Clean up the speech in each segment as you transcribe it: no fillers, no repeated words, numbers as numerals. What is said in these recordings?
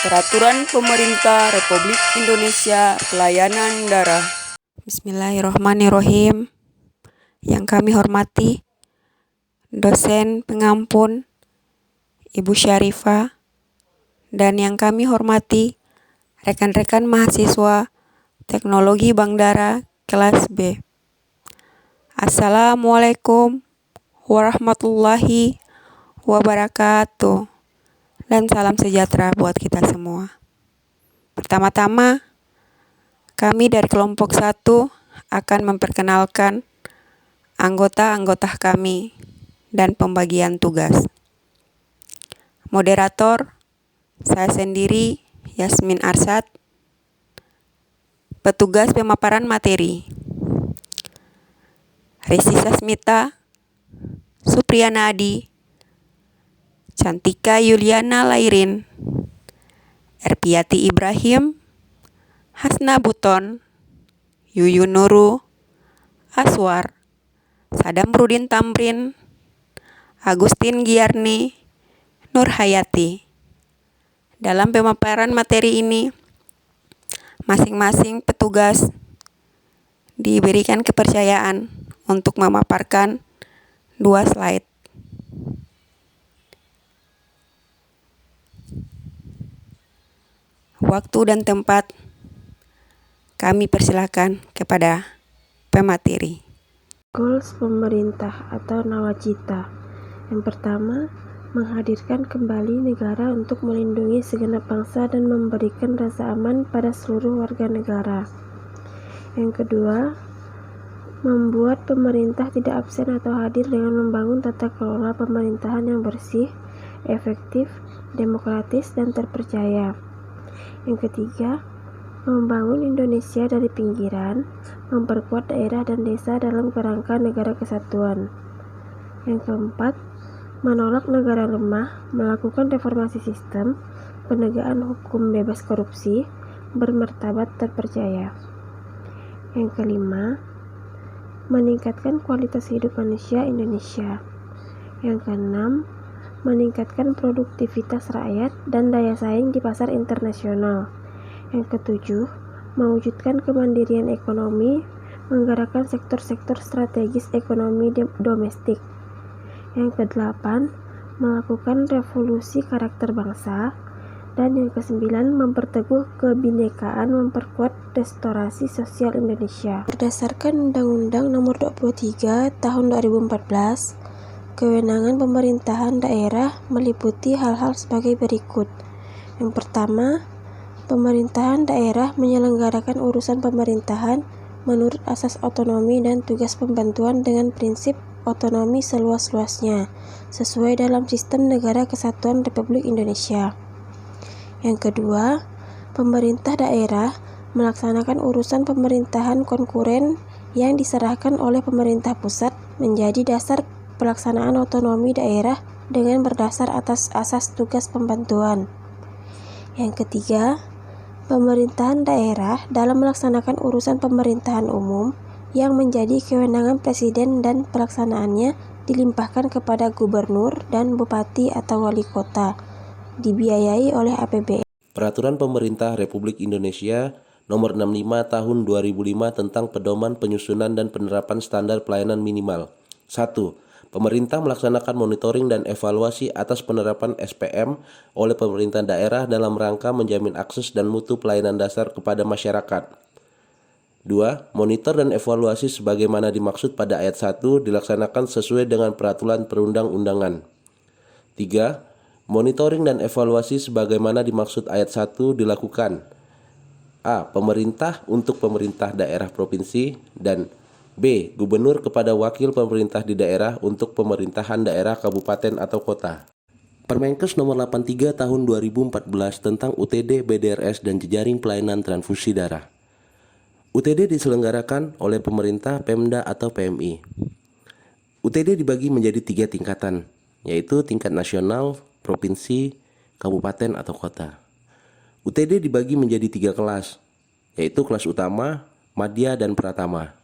Peraturan Pemerintah Republik Indonesia Pelayanan Darah. Bismillahirrahmanirrahim. Yang kami hormati dosen pengampun Ibu Syarifah, dan yang kami hormati rekan-rekan mahasiswa Teknologi Bank Darah kelas B. Assalamualaikum warahmatullahi wabarakatuh, dan salam sejahtera buat kita semua. Pertama-tama, kami dari kelompok 1 akan memperkenalkan anggota-anggota kami dan pembagian tugas. Moderator, saya sendiri, Yasmin Arsad. Petugas pemaparan materi, Resi Sasmita, Supriyana Adi, Cantika Yuliana Lairin, Erpiati Ibrahim, Hasna Buton, Yuyun Nuru, Aswar, Sadam Rudin Tamrin, Agustin Giarni, Nur Hayati. Dalam pemaparan materi ini, masing-masing petugas diberikan kepercayaan untuk memaparkan 2 slide. Waktu dan tempat kami persilakan kepada pemateri. Goals pemerintah atau nawacita. Yang pertama, menghadirkan kembali negara untuk melindungi segenap bangsa dan memberikan rasa aman pada seluruh warga negara. Yang kedua, membuat pemerintah tidak absen atau hadir dengan membangun tata kelola pemerintahan yang bersih, efektif, demokratis, dan terpercaya. Yang ketiga, membangun Indonesia dari pinggiran, memperkuat daerah dan desa dalam kerangka negara kesatuan. Yang keempat, menolak negara lemah, melakukan reformasi sistem, penegakan hukum bebas korupsi, bermartabat terpercaya. Yang kelima, meningkatkan kualitas hidup manusia Indonesia. Yang keenam, meningkatkan produktivitas rakyat dan daya saing di pasar internasional. Yang ketujuh, mewujudkan kemandirian ekonomi, menggerakkan sektor-sektor strategis ekonomi domestik. Yang kedelapan, melakukan revolusi karakter bangsa. Dan yang kesembilan, memperteguh kebinekaan, memperkuat restorasi sosial Indonesia. Berdasarkan Undang-Undang Nomor 23 Tahun 2014, kewenangan pemerintahan daerah meliputi hal-hal sebagai berikut. Yang pertama, pemerintahan daerah menyelenggarakan urusan pemerintahan menurut asas otonomi dan tugas pembantuan dengan prinsip otonomi seluas-luasnya, sesuai dalam sistem Negara Kesatuan Republik Indonesia. Yang kedua, pemerintah daerah melaksanakan urusan pemerintahan konkuren yang diserahkan oleh pemerintah pusat menjadi dasar pelaksanaan otonomi daerah dengan berdasar atas asas tugas pembantuan. Yang ketiga, pemerintahan daerah dalam melaksanakan urusan pemerintahan umum yang menjadi kewenangan presiden dan pelaksanaannya dilimpahkan kepada gubernur dan bupati atau wali kota, dibiayai oleh APBN. Peraturan Pemerintah Republik Indonesia Nomor 65 Tahun 2005 tentang pedoman penyusunan dan penerapan standar pelayanan minimal. 1. Pemerintah melaksanakan monitoring dan evaluasi atas penerapan SPM oleh pemerintah daerah dalam rangka menjamin akses dan mutu pelayanan dasar kepada masyarakat. 2. Monitor dan evaluasi sebagaimana dimaksud pada ayat 1 dilaksanakan sesuai dengan peraturan perundang-undangan. 3. Monitoring dan evaluasi sebagaimana dimaksud ayat 1 dilakukan: A. Pemerintah untuk pemerintah daerah provinsi, dan B. Gubernur kepada wakil pemerintah di daerah untuk pemerintahan daerah kabupaten atau kota. Permenkes Nomor 83 Tahun 2014 tentang UTD, BDRS, dan jejaring pelayanan transfusi darah. UTD diselenggarakan oleh pemerintah, Pemda, atau PMI. UTD dibagi menjadi 3 tingkatan, yaitu tingkat nasional, provinsi, kabupaten, atau kota. UTD dibagi menjadi 3 kelas, yaitu kelas utama, madya, dan pratama.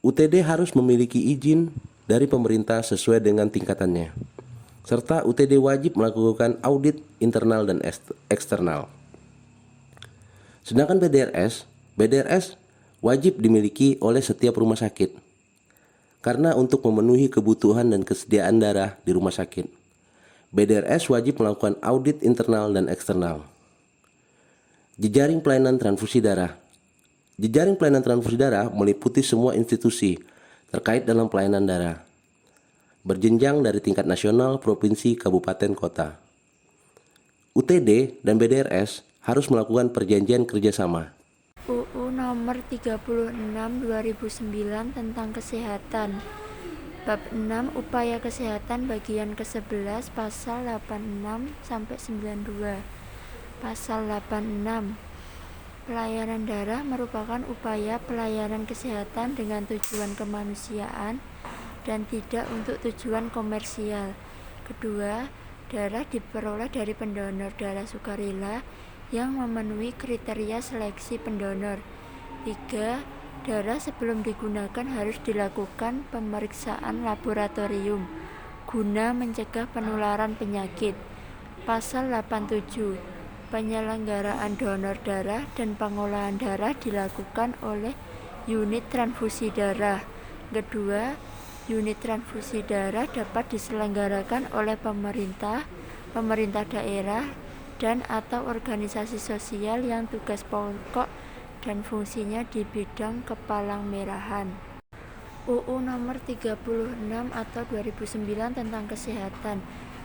UTD harus memiliki izin dari pemerintah sesuai dengan tingkatannya. serta UTD wajib melakukan audit internal dan eksternal. Sedangkan BDRS wajib dimiliki oleh setiap rumah sakit karena untuk memenuhi kebutuhan dan kesediaan darah di rumah sakit. BDRS wajib melakukan audit internal dan eksternal. Jejaring pelayanan transfusi darah. Jejaring pelayanan transfusi darah meliputi semua institusi terkait dalam pelayanan darah, berjenjang dari tingkat nasional, provinsi, kabupaten, kota. UTD dan BDRS harus melakukan perjanjian kerjasama. UU Nomor 36/2009 tentang Kesehatan. Bab 6 Upaya Kesehatan bagian ke-11 pasal 86-92. Pasal 86. Pelayanan darah merupakan upaya pelayanan kesehatan dengan tujuan kemanusiaan dan tidak untuk tujuan komersial. Kedua, darah diperoleh dari pendonor darah sukarela yang memenuhi kriteria seleksi pendonor. 3. Darah sebelum digunakan harus dilakukan pemeriksaan laboratorium guna mencegah penularan penyakit. Pasal 87. Penyelenggaraan donor darah dan pengolahan darah dilakukan oleh unit transfusi darah. Kedua, unit transfusi darah dapat diselenggarakan oleh pemerintah daerah, dan atau organisasi sosial yang tugas pokok dan fungsinya di bidang kepalang merahan. UU Nomor 36 atau 2009 tentang Kesehatan.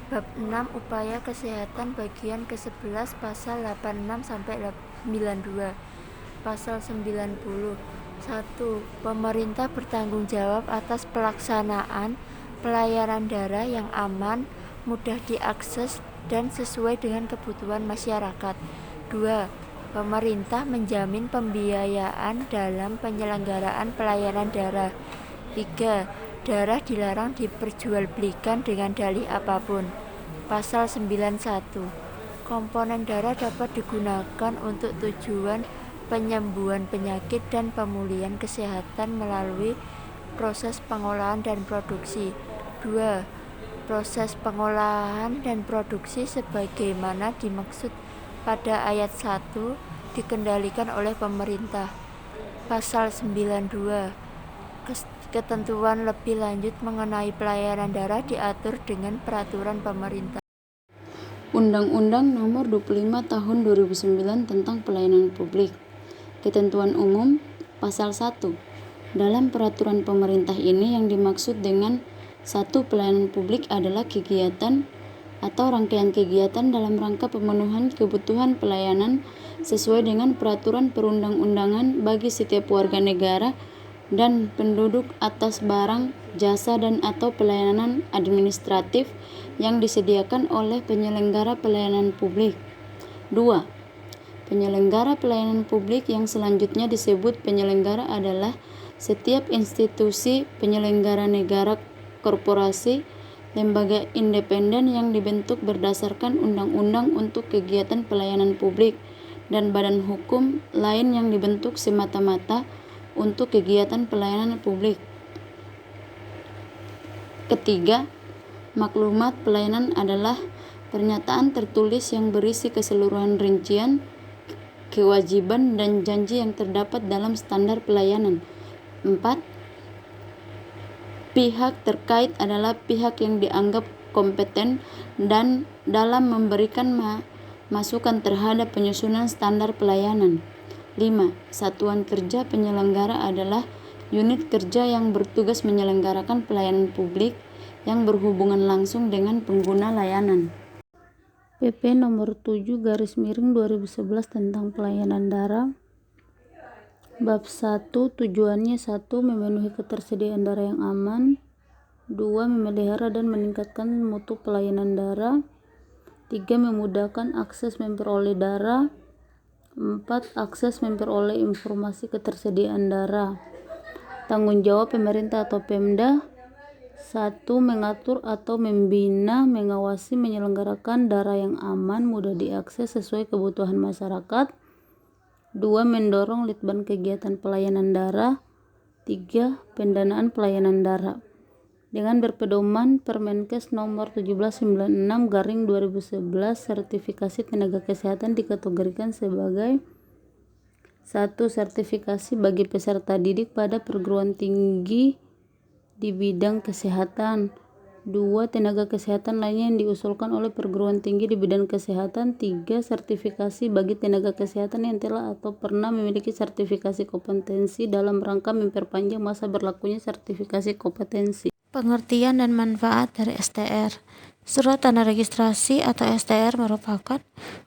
Bab 6 Upaya Kesehatan bagian ke-11 pasal 86-92. Pasal 90. 1. Pemerintah bertanggung jawab atas pelaksanaan pelayanan darah yang aman, mudah diakses, dan sesuai dengan kebutuhan masyarakat. 2. Pemerintah menjamin pembiayaan dalam penyelenggaraan pelayanan darah. 3. Darah dilarang diperjualbelikan dengan dalih apapun. Pasal 91. Komponen darah dapat digunakan untuk tujuan penyembuhan penyakit dan pemulihan kesehatan melalui proses pengolahan dan produksi. 2. Proses pengolahan dan produksi sebagaimana dimaksud pada ayat 1 dikendalikan oleh pemerintah. Pasal 92. Ketentuan lebih lanjut mengenai pelayanan darah diatur dengan peraturan pemerintah. Undang-Undang Nomor 25 Tahun 2009 tentang Pelayanan Publik. Ketentuan Umum Pasal 1. Dalam peraturan pemerintah ini yang dimaksud dengan 1. Pelayanan publik adalah kegiatan atau rangkaian kegiatan dalam rangka pemenuhan kebutuhan pelayanan sesuai dengan peraturan perundang-undangan bagi setiap warga negara dan penduduk atas barang, jasa dan atau pelayanan administratif yang disediakan oleh penyelenggara pelayanan publik. 2. Penyelenggara pelayanan publik yang selanjutnya disebut penyelenggara adalah setiap institusi penyelenggara negara, korporasi, lembaga independen yang dibentuk berdasarkan undang-undang untuk kegiatan pelayanan publik, dan badan hukum lain yang dibentuk semata-mata untuk kegiatan pelayanan publik. Ketiga, maklumat pelayanan adalah pernyataan tertulis yang berisi keseluruhan rincian, kewajiban dan janji yang terdapat dalam standar pelayanan. 4. Pihak terkait adalah pihak yang dianggap kompeten dan dalam memberikan masukan terhadap penyusunan standar pelayanan. 5. Satuan kerja penyelenggara adalah unit kerja yang bertugas menyelenggarakan pelayanan publik yang berhubungan langsung dengan pengguna layanan. PP nomor 7/2011 tentang pelayanan darah. Bab 1. Tujuannya 1. Memenuhi ketersediaan darah yang aman. 2. Memelihara dan meningkatkan mutu pelayanan darah. 3. Memudahkan akses memperoleh darah. 4. Akses memperoleh informasi ketersediaan darah. Tanggung jawab pemerintah atau Pemda. 1. Mengatur atau membina, mengawasi, menyelenggarakan darah yang aman, mudah diakses sesuai kebutuhan masyarakat. 2. Mendorong litbang kegiatan pelayanan darah. 3. Pendanaan pelayanan darah. dengan berpedoman Permenkes nomor 1796/2011. Sertifikasi tenaga kesehatan dikategorikan sebagai: 1. Sertifikasi bagi peserta didik pada perguruan tinggi di bidang kesehatan. 2. Tenaga kesehatan lainnya yang diusulkan oleh perguruan tinggi di bidang kesehatan. 3. Sertifikasi bagi tenaga kesehatan yang telah atau pernah memiliki sertifikasi kompetensi dalam rangka memperpanjang masa berlakunya sertifikasi kompetensi. Pengertian dan manfaat dari STR. Surat tanda registrasi atau STR merupakan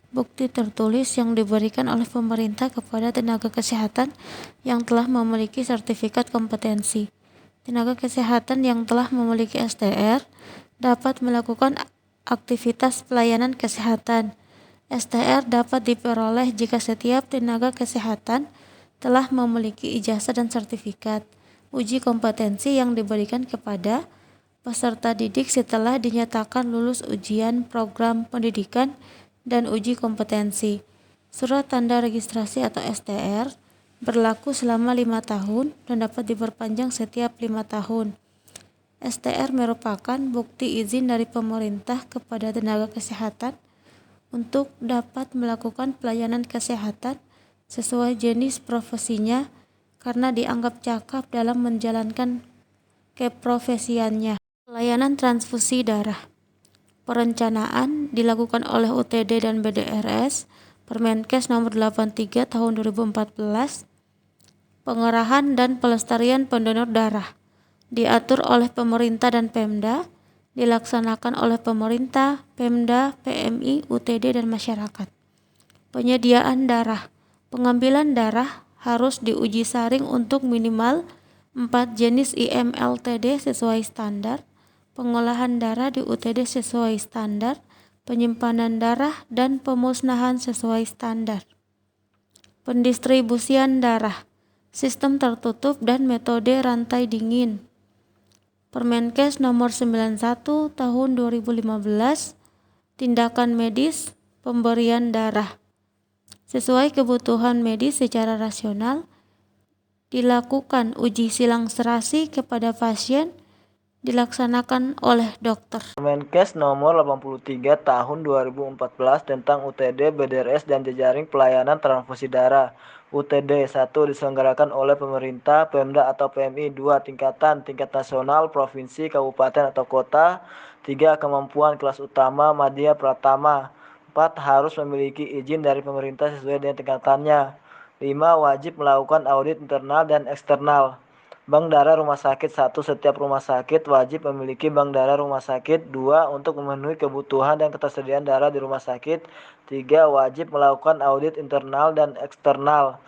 bukti tertulis yang diberikan oleh pemerintah kepada tenaga kesehatan yang telah memiliki sertifikat kompetensi. Tenaga kesehatan yang telah memiliki STR dapat melakukan aktivitas pelayanan kesehatan. STR dapat diperoleh jika setiap tenaga kesehatan telah memiliki ijazah dan sertifikat. Uji kompetensi yang diberikan kepada peserta didik setelah dinyatakan lulus ujian program pendidikan dan uji kompetensi. Surat tanda registrasi atau STR berlaku selama 5 tahun dan dapat diperpanjang setiap 5 tahun. STR merupakan bukti izin dari pemerintah kepada tenaga kesehatan untuk dapat melakukan pelayanan kesehatan sesuai jenis profesinya karena dianggap cakap dalam menjalankan keprofesiannya. Pelayanan transfusi darah. Perencanaan dilakukan oleh UTD dan BDRS, Permenkes nomor 83 tahun 2014. Pengerahan dan pelestarian pendonor darah diatur oleh pemerintah dan Pemda, dilaksanakan oleh pemerintah, Pemda, PMI, UTD, dan masyarakat. Penyediaan darah. Pengambilan darah harus diuji saring untuk minimal 4 jenis IMLTD sesuai standar, pengolahan darah di UTD sesuai standar, penyimpanan darah, dan pemusnahan sesuai standar. Pendistribusian darah. Sistem tertutup dan metode rantai dingin. Permenkes nomor 91 tahun 2015. Tindakan medis pemberian darah. Sesuai kebutuhan medis secara rasional, dilakukan uji silang serasi kepada pasien, dilaksanakan oleh dokter. Permenkes nomor 83 tahun 2014 tentang UTD, BDRS, dan jejaring pelayanan transfusi darah. UTD 1 diselenggarakan oleh pemerintah, Pemda atau PMI. 2 tingkat nasional, provinsi, kabupaten atau kota. 3 kemampuan kelas utama, madya, pratama. 4 harus memiliki izin dari pemerintah sesuai dengan tingkatannya. 5 wajib melakukan audit internal dan eksternal. Bank darah rumah sakit. 1 setiap rumah sakit wajib memiliki bank darah rumah sakit. 2 untuk memenuhi kebutuhan dan ketersediaan darah di rumah sakit. 3 wajib melakukan audit internal dan eksternal.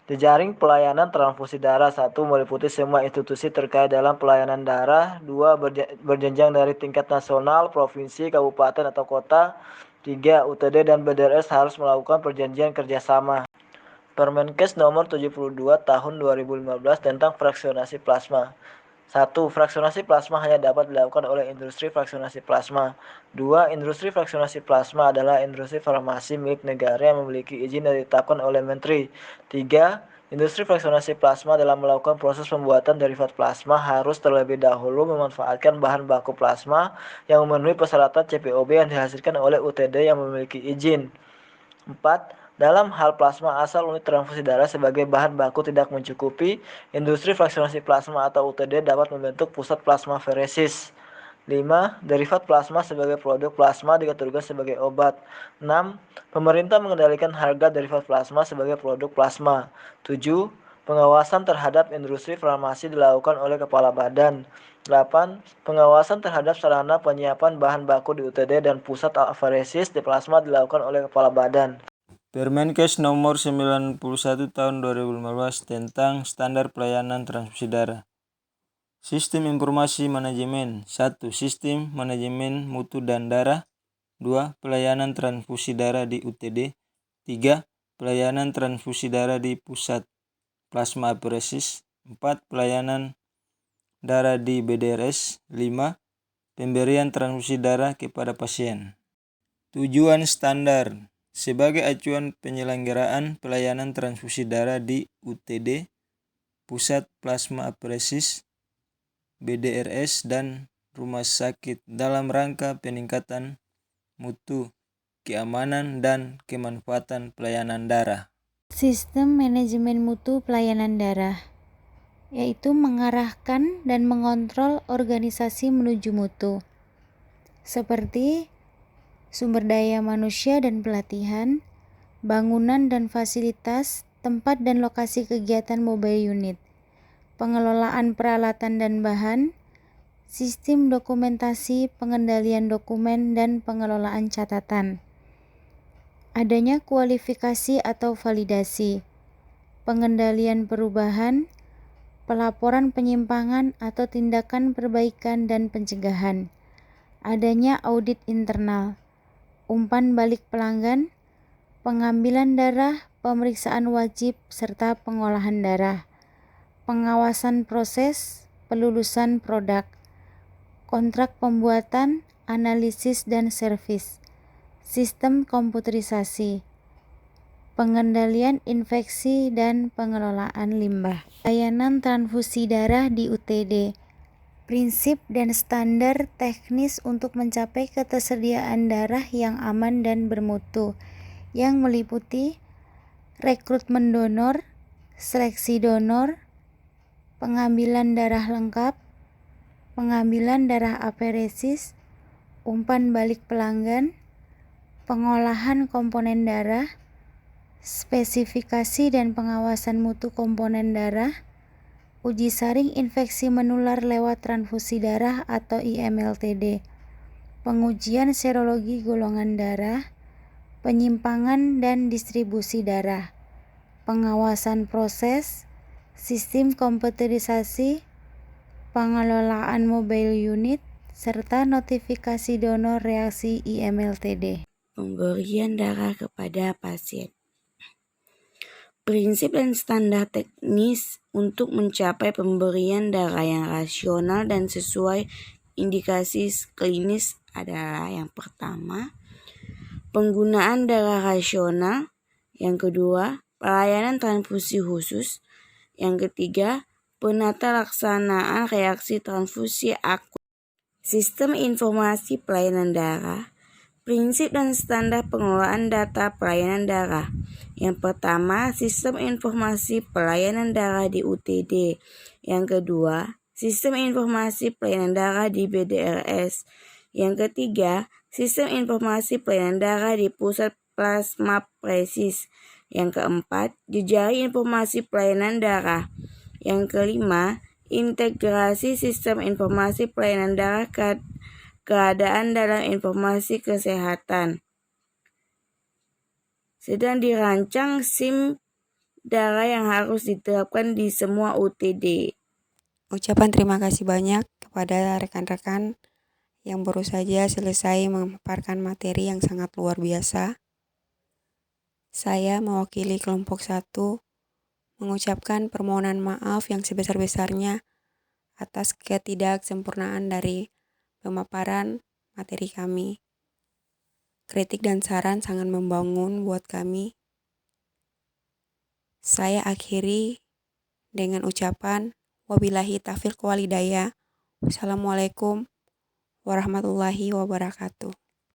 Jejaring pelayanan transfusi darah. 1 meliputi semua institusi terkait dalam pelayanan darah. 2 berjenjang dari tingkat nasional, provinsi, kabupaten atau kota. 3 UTD dan BDRS harus melakukan perjanjian kerjasama. Permenkes nomor 72 tahun 2015 tentang fraksionasi plasma. 1. Fraksionasi plasma hanya dapat dilakukan oleh industri fraksionasi plasma. 2. Industri fraksionasi plasma adalah industri farmasi milik negara yang memiliki izin yang ditetapkan oleh Menteri. 3. Industri fraksionasi plasma dalam melakukan proses pembuatan derivat plasma harus terlebih dahulu memanfaatkan bahan baku plasma yang memenuhi persyaratan CPOB yang dihasilkan oleh UTD yang memiliki izin. 4. Dalam hal plasma, asal unit transfusi darah sebagai bahan baku tidak mencukupi, industri fraksionasi plasma atau UTD dapat membentuk pusat plasmaferesis. 5. Derivat plasma sebagai produk plasma dikategorikan sebagai obat. 6. Pemerintah mengendalikan harga derivat plasma sebagai produk plasma. 7. Pengawasan terhadap industri farmasi dilakukan oleh Kepala Badan. 8. Pengawasan terhadap sarana penyiapan bahan baku di UTD dan pusat aferesis di plasma dilakukan oleh Kepala Badan. Permenkes nomor 91 tahun 2015 tentang standar pelayanan transfusi darah. Sistem informasi manajemen. 1. Sistem manajemen mutu dan darah. 2. Pelayanan transfusi darah di UTD. 3. Pelayanan transfusi darah di pusat plasma aferesis. 4. Pelayanan darah di BDRS. 5. Pemberian transfusi darah kepada pasien. Tujuan standar. Sebagai acuan penyelenggaraan pelayanan transfusi darah di UTD, pusat plasma aferesis, BDRS, dan rumah sakit dalam rangka peningkatan mutu, keamanan, dan kemanfaatan pelayanan darah. Sistem manajemen mutu pelayanan darah, yaitu mengarahkan dan mengontrol organisasi menuju mutu, seperti sumber daya manusia dan pelatihan, bangunan dan fasilitas, tempat dan lokasi kegiatan mobile unit, pengelolaan peralatan dan bahan, sistem dokumentasi, pengendalian dokumen, dan pengelolaan catatan. Adanya kualifikasi atau validasi, pengendalian perubahan, pelaporan penyimpangan atau tindakan perbaikan dan pencegahan. Adanya audit internal, umpan balik pelanggan, pengambilan darah, pemeriksaan wajib, serta pengolahan darah, pengawasan proses, pelulusan produk, kontrak pembuatan, analisis dan servis, sistem komputerisasi, pengendalian infeksi dan pengelolaan limbah. Layanan transfusi darah di UTD, prinsip dan standar teknis untuk mencapai ketersediaan darah yang aman dan bermutu, yang meliputi rekrutmen donor, seleksi donor, pengambilan darah lengkap, pengambilan darah aferesis, umpan balik pelanggan, pengolahan komponen darah, spesifikasi dan pengawasan mutu komponen darah, uji saring infeksi menular lewat transfusi darah atau IMLTD, pengujian serologi golongan darah, penyimpangan dan distribusi darah, pengawasan proses, sistem komputerisasi, pengelolaan mobile unit, serta notifikasi donor reaksi IMLTD. Pemberian darah kepada pasien. Prinsip dan standar teknis untuk mencapai pemberian darah yang rasional dan sesuai indikasi klinis adalah: yang pertama, penggunaan darah rasional; yang kedua, pelayanan transfusi khusus; yang ketiga, penata laksanaan reaksi transfusi akut. Sistem informasi pelayanan darah. Prinsip dan standar pengelolaan data pelayanan darah. Yang pertama, sistem informasi pelayanan darah di UTD. Yang kedua, sistem informasi pelayanan darah di BDRS. Yang ketiga, sistem informasi pelayanan darah di pusat plasmapresis. Yang keempat, jejaring informasi pelayanan darah. Yang kelima, integrasi sistem informasi pelayanan darah keadaan dalam informasi kesehatan. Sedang dirancang SIM darah yang harus diterapkan di semua UTD. Ucapan terima kasih banyak kepada rekan-rekan yang baru saja selesai memaparkan materi yang sangat luar biasa. Saya mewakili kelompok 1 mengucapkan permohonan maaf yang sebesar-besarnya atas ketidaksempurnaan dari pemaparan materi kami. Kritik dan saran sangat membangun buat kami. Saya akhiri dengan ucapan wabillahi taufiq wal hidayah. Wassalamualaikum warahmatullahi wabarakatuh.